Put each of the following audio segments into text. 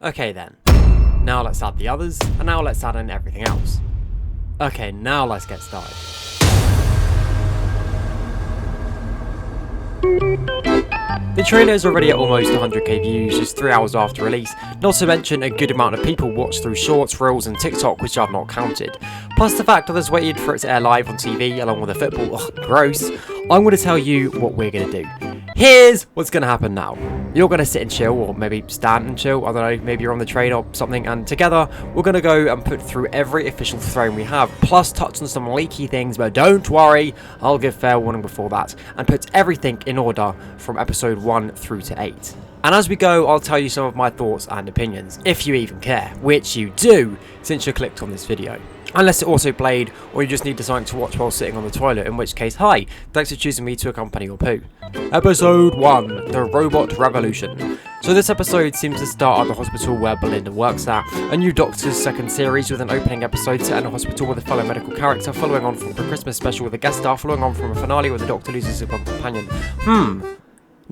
Okay then, now let's add the others, and now let's add in everything else. Okay, now let's get started. The trailer is already at almost 100k views just 3 hours after release, not to mention a good amount of people watched through shorts, reels and TikTok, which I've not counted. Plus the fact that others waited for it to air live on TV along with the football, gross. I'm going to tell you what we're going to do. Here's what's going to happen now. You're going to sit and chill, or maybe stand and chill, I don't know, maybe you're on the train or something, and together we're going to go and put through every official throne we have, plus touch on some leaky things, but don't worry, I'll give fair warning before that, and put everything in order from episode 1 through to 8. And as we go, I'll tell you some of my thoughts and opinions, if you even care, which you do, since you clicked on this video. Unless it also played, or you just need something to watch while sitting on the toilet, in which case, hi, thanks for choosing me to accompany your poo. Episode 1, The Robot Revolution. So this episode seems to start at the hospital where Belinda works at, a new Doctor's second series with an opening episode set in a hospital with a fellow medical character, following on from the Christmas special with a guest star, following on from a finale where the Doctor loses his one companion.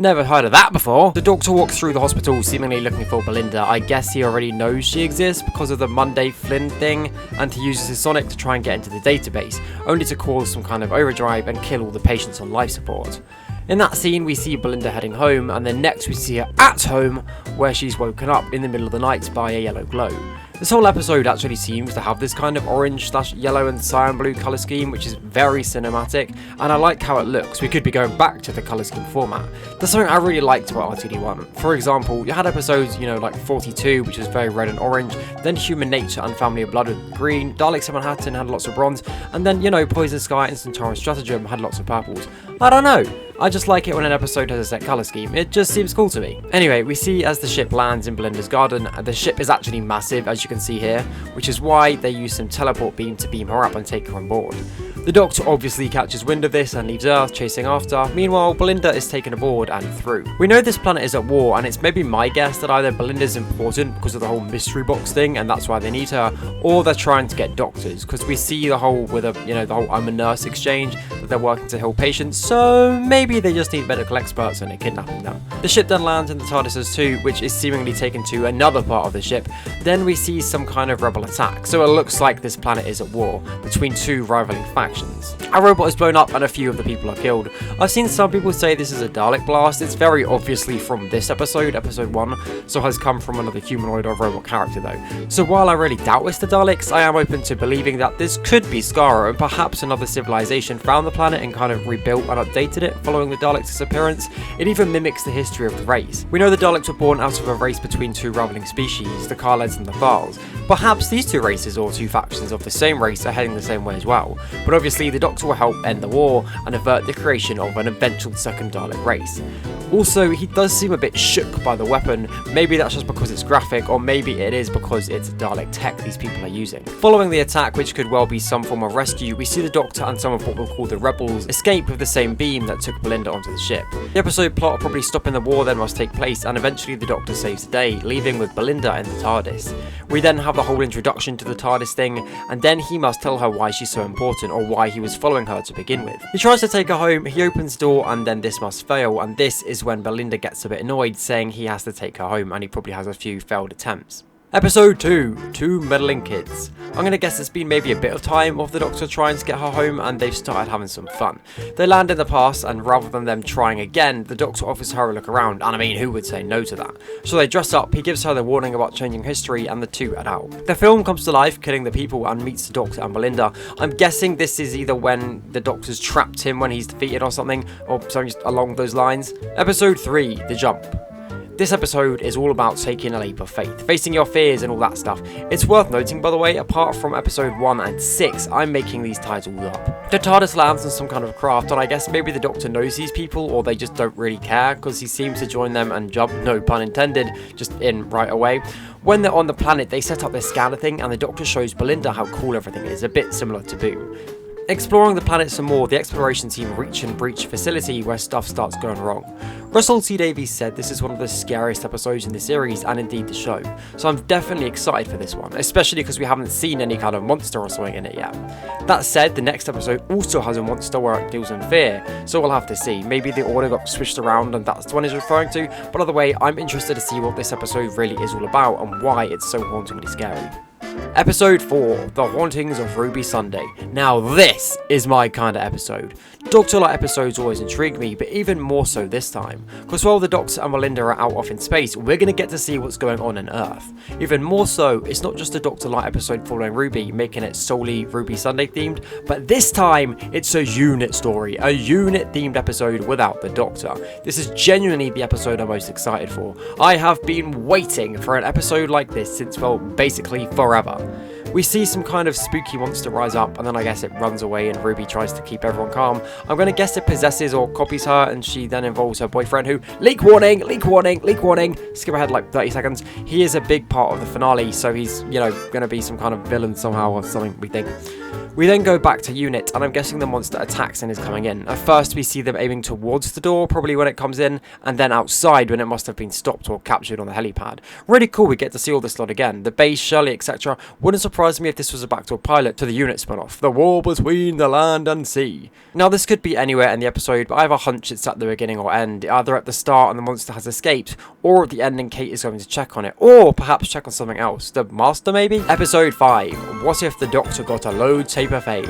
Never heard of that before. The Doctor walks through the hospital seemingly looking for Belinda. I guess he already knows she exists because of the Monday Flynn thing, and he uses his Sonic to try and get into the database, only to cause some kind of overdrive and kill all the patients on life support. In that scene, we see Belinda heading home, and then next we see her at home, where she's woken up in the middle of the night by a yellow glow. This whole episode actually seems to have this kind of orange/yellow and cyan blue colour scheme, which is very cinematic, and I like how it looks. We could be going back to the colour scheme format. There's something I really liked about RTD1. For example, you had episodes, like 42, which was very red and orange, then Human Nature and Family of Blood with green, Daleks in Manhattan had lots of bronze, and then, Poison Sky and Centauran Stratagem had lots of purples. I don't know. I just like it when an episode has a set colour scheme, it just seems cool to me. Anyway, we see as the ship lands in Belinda's garden, the ship is actually massive, as you can see here, which is why they use some teleport beam to beam her up and take her on board. The Doctor obviously catches wind of this and leaves Earth chasing after. Meanwhile, Belinda is taken aboard and through. We know this planet is at war, and it's maybe my guess that either Belinda's important because of the whole mystery box thing and that's why they need her, or they're trying to get doctors, because we see the whole the whole I'm a nurse exchange, that they're working to heal patients, so maybe they just need medical experts and are kidnapping them. The ship then lands in the TARDIS too, which is seemingly taken to another part of the ship. Then we see some kind of rebel attack, so it looks like this planet is at war between two rivaling factions. A robot is blown up and a few of the people are killed. I've seen some people say this is a Dalek blast. It's very obviously from this episode 1, so has come from another humanoid or robot character though. So while I really doubt it's the Daleks, I am open to believing that this could be Skara, and perhaps another civilization found the planet and kind of rebuilt and updated it following the Daleks' disappearance. It even mimics the history of the race. We know the Daleks were born out of a race between two rivaling species, the Kaleds and the Thals. Perhaps these two races or two factions of the same race are heading the same way as well, but obviously the Doctor will help end the war and avert the creation of an eventual second Dalek race. Also, he does seem a bit shook by the weapon. Maybe that's just because it's graphic, or maybe it is because it's Dalek tech these people are using. Following the attack, which could well be some form of rescue, we see the Doctor and some of what we'll call the rebels escape with the same beam that took Belinda onto the ship. The episode plot probably stopping the war then must take place, and eventually the Doctor saves the day, leaving with Belinda in the TARDIS. We then have the whole introduction to the TARDIS thing, and then he must tell her why she's so important, or why he was following her to begin with. He tries to take her home, he opens the door, and then this must fail, and this is when Belinda gets a bit annoyed, saying he has to take her home, and he probably has a few failed attempts. Episode 2, Two Meddling Kids. I'm gonna guess it's been maybe a bit of time of the Doctor trying to get her home, and they've started having some fun. They land in the past, and rather than them trying again, the Doctor offers her a look around, and I mean, who would say no to that? So they dress up, he gives her the warning about changing history, and the two head out. The film comes to life, killing the people, and meets the Doctor and Belinda. I'm guessing this is either when the Doctor's trapped him when he's defeated or something, or something along those lines. Episode 3, The Jump. This episode is all about taking a leap of faith, facing your fears and all that stuff. It's worth noting, by the way, apart from episode 1 and 6, I'm making these titles up. The TARDIS lands on some kind of craft, and I guess maybe the Doctor knows these people, or they just don't really care, because he seems to join them and jump, no pun intended, just in right away. When they're on the planet, they set up this scanner thing, and the Doctor shows Belinda how cool everything is, a bit similar to Boom. Exploring the planet some more, the exploration team reach and breach a facility where stuff starts going wrong. Russell T Davies said this is one of the scariest episodes in the series and indeed the show, so I'm definitely excited for this one, especially because we haven't seen any kind of monster or something in it yet. That said, the next episode also has a monster where it deals in fear, so we'll have to see. Maybe the order got switched around and that's the one he's referring to, but either way, I'm interested to see what this episode really is all about and why it's so hauntingly scary. Episode 4, The Hauntings of Ruby Sunday. Now this is my kind of episode. Doctor Light episodes always intrigue me, but even more so this time, because while the Doctor and Melinda are out off in space, we're going to get to see what's going on Earth. Even more so, it's not just a Doctor Light episode following Ruby, making it solely Ruby Sunday themed, but this time it's a unit story, a unit themed episode without the Doctor. This is genuinely the episode I'm most excited for. I have been waiting for an episode like this since, well, basically forever. We see some kind of spooky monster rise up, and then I guess it runs away and Ruby tries to keep everyone calm. I'm going to guess it possesses or copies her, and she then involves her boyfriend who, leak warning, leak warning, leak warning, skip ahead like 30 seconds. He is a big part of the finale, so he's, going to be some kind of villain somehow or something, we think. We then go back to Unit, and I'm guessing the monster attacks and is coming in. At first we see them aiming towards the door, probably when it comes in, and then outside when it must have been stopped or captured on the helipad. Really cool, we get to see all this lot again. The base, Shirley, etc. Wouldn't surprise me if this was a backdoor pilot to the Unit spin-off. The war between the land and sea. Now this could be anywhere in the episode, but I have a hunch it's at the beginning or end, either at the start and the monster has escaped, or at the end and Kate is going to check on it, or perhaps check on something else. The Master maybe? Episode 5, What If the Doctor Got a Load Taper Fade?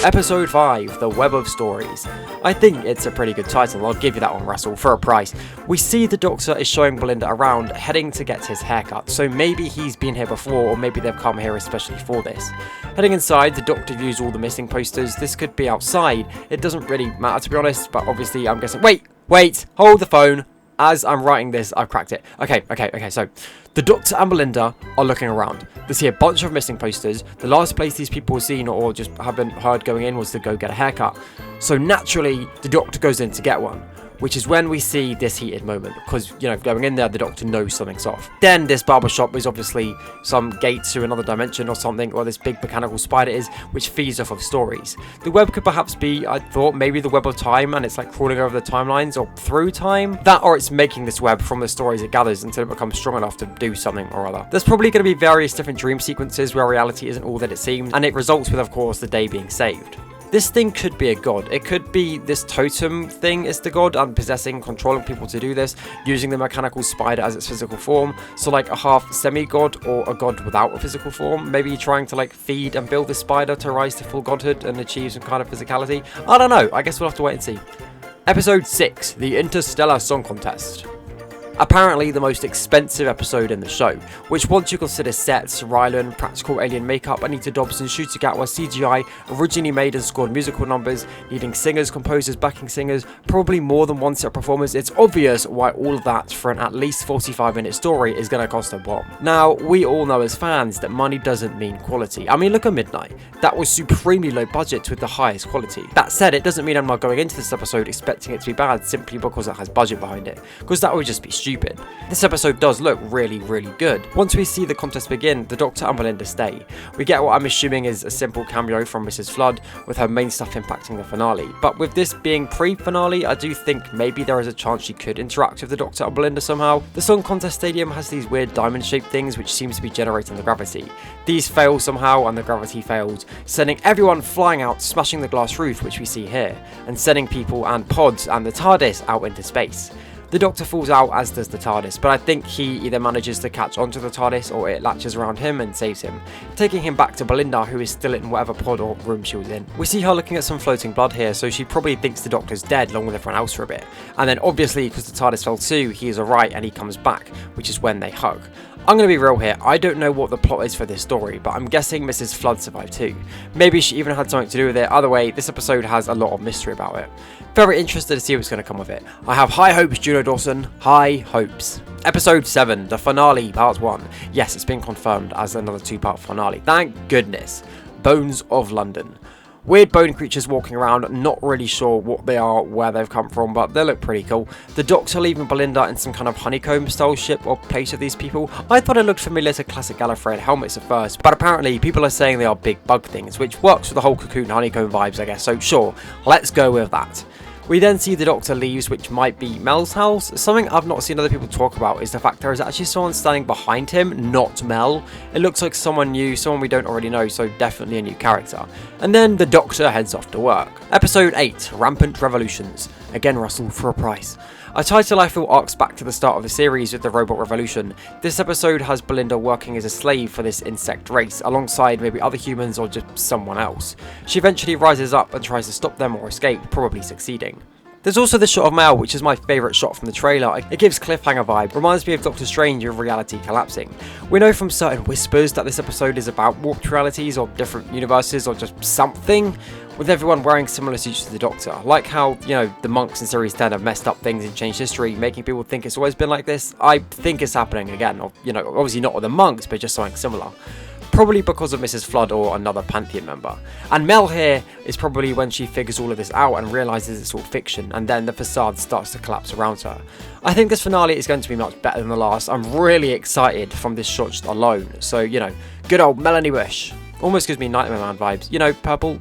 Episode 5, The Web of Stories. I think it's a pretty good title, I'll give you that one, Russell, for a price. We see the Doctor is showing Belinda around, heading to get his haircut, so maybe he's been here before, or maybe they've come here especially for this. Heading inside, the Doctor views all the missing posters. This could be outside, it doesn't really matter to be honest, but obviously I'm guessing— Wait, hold the phone. As I'm writing this, I've cracked it. Okay, so the Doctor and Melinda are looking around. They see a bunch of missing posters. The last place these people were seen or just haven't heard going in was to go get a haircut. So naturally, the Doctor goes in to get one, which is when we see this heated moment, because, going in there, the Doctor knows something's off. Then this barbershop is obviously some gate to another dimension or something, or this big mechanical spider is, which feeds off of stories. The web could perhaps be, I thought, maybe the web of time, and it's like crawling over the timelines or through time. That, or it's making this web from the stories it gathers until it becomes strong enough to do something or other. There's probably going to be various different dream sequences where reality isn't all that it seems, and it results with, of course, the day being saved. This thing could be a god. It could be this totem thing is the god and possessing, controlling people to do this, using the mechanical spider as its physical form. So like a half semi-god or a god without a physical form. Maybe trying to feed and build the spider to rise to full godhood and achieve some kind of physicality. I don't know. I guess we'll have to wait and see. Episode 6, The Interstellar Song Contest. Apparently the most expensive episode in the show, which once you consider sets, Rylan, practical alien makeup, Anita Dobson shooting out where CGI, originally made and scored musical numbers, needing singers, composers, backing singers, probably more than one set of performers, it's obvious why all of that for an at least 45-minute story is going to cost a bomb. Now, we all know as fans that money doesn't mean quality. I mean, look at Midnight. That was supremely low budget with the highest quality. That said, it doesn't mean I'm not going into this episode expecting it to be bad simply because it has budget behind it, because that would just be stupid. This episode does look really, really good. Once we see the contest begin, the Doctor and Melinda stay. We get what I'm assuming is a simple cameo from Mrs. Flood, with her main stuff impacting the finale. But with this being pre-finale, I do think maybe there is a chance she could interact with the Doctor and Melinda somehow. The Song Contest Stadium has these weird diamond-shaped things which seems to be generating the gravity. These fail somehow and the gravity failed, sending everyone flying out, smashing the glass roof which we see here, and sending people and pods and the TARDIS out into space. The Doctor falls out, as does the TARDIS, but I think he either manages to catch onto the TARDIS or it latches around him and saves him, taking him back to Belinda, who is still in whatever pod or room she was in. We see her looking at some floating blood here, so she probably thinks the Doctor's dead along with everyone else for a bit. And then obviously, because the TARDIS fell too, he is alright and he comes back, which is when they hug. I'm going to be real here, I don't know what the plot is for this story, but I'm guessing Mrs. Flood survived too. Maybe she even had something to do with it. Either way, this episode has a lot of mystery about it. Very interested to see what's going to come of it. I have high hopes, Juno Dawson. High hopes. Episode 7, the finale, part 1. Yes, it's been confirmed as another 2-part finale. Thank goodness. Bones of London. Weird bone creatures walking around, not really sure what they are, where they've come from, but they look pretty cool. The Doctor leaving Belinda in some kind of honeycomb style ship or place of these people. I thought it looked familiar to classic Gallifreyan helmets at first, but apparently people are saying they are big bug things, which works with the whole cocoon honeycomb vibes, I guess, so sure, let's go with that. We then see the Doctor leaves, which might be Mel's house. Something I've not seen other people talk about is the fact there is actually someone standing behind him, not Mel. It looks like someone new, someone we don't already know, so definitely a new character. And then the Doctor heads off to work. Episode 8, Rampant Revolutions. Again, Russell, for a price. A title I feel arcs back to the start of the series with the Robot Revolution. This episode has Belinda working as a slave for this insect race, alongside maybe other humans or just someone else. She eventually rises up and tries to stop them or escape, probably succeeding. There's also this shot of Mel, which is my favourite shot from the trailer. It gives cliffhanger vibe, reminds me of Doctor Strange with reality collapsing. We know from certain whispers that this episode is about warped realities or different universes or just something, with everyone wearing similar suits to the Doctor. Like how, the monks in Series 10 have messed up things and changed history, making people think it's always been like this. I think it's happening again, or, obviously not with the monks, but just something similar. Probably because of Mrs. Flood or another Pantheon member. And Mel here is probably when she figures all of this out and realises it's all fiction, and then the facade starts to collapse around her. I think this finale is going to be much better than the last. I'm really excited from this shot just alone. So, good old Melanie Bush. Almost gives me Nightmare Man vibes. Purple,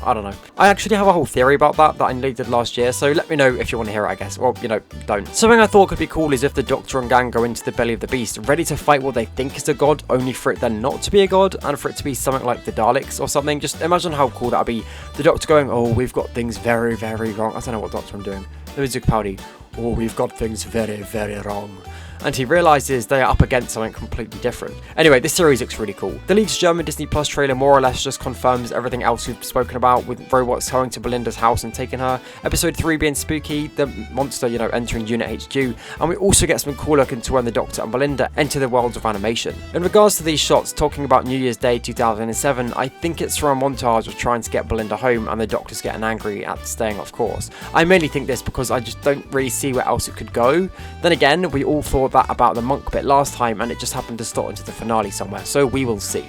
I don't know. I actually have a whole theory about that I nearly did last year, so let me know if you want to hear it, I guess. Or, don't. Something I thought could be cool is if the Doctor and gang go into the belly of the beast, ready to fight what they think is a god, only for it then not to be a god, and for it to be something like the Daleks or something. Just imagine how cool that would be. The Doctor going, oh, we've got things very, very wrong. I don't know what Doctor I'm doing. The music Powdy. Oh, we've got things very, very wrong. And he realises they are up against something completely different. Anyway, this series looks really cool. The leaked German Disney Plus trailer more or less just confirms everything else we've spoken about, with robots going to Belinda's house and taking her. Episode 3 being spooky, the monster, entering Unit HQ, and we also get some cool look into when the Doctor and Belinda enter the worlds of animation. In regards to these shots, talking about New Year's Day 2007, I think it's from a montage of trying to get Belinda home and the Doctor's getting angry at staying off course. I mainly think this because I just don't really see where else it could go. Then again, we all thought that about the monk bit last time, and it just happened to start into the finale somewhere, so we will see.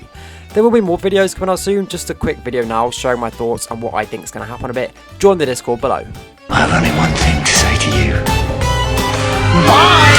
There will be more videos coming out soon, just a quick video now showing my thoughts on what I think is going to happen a bit. Join the Discord below. I have only one thing to say to you. Bye!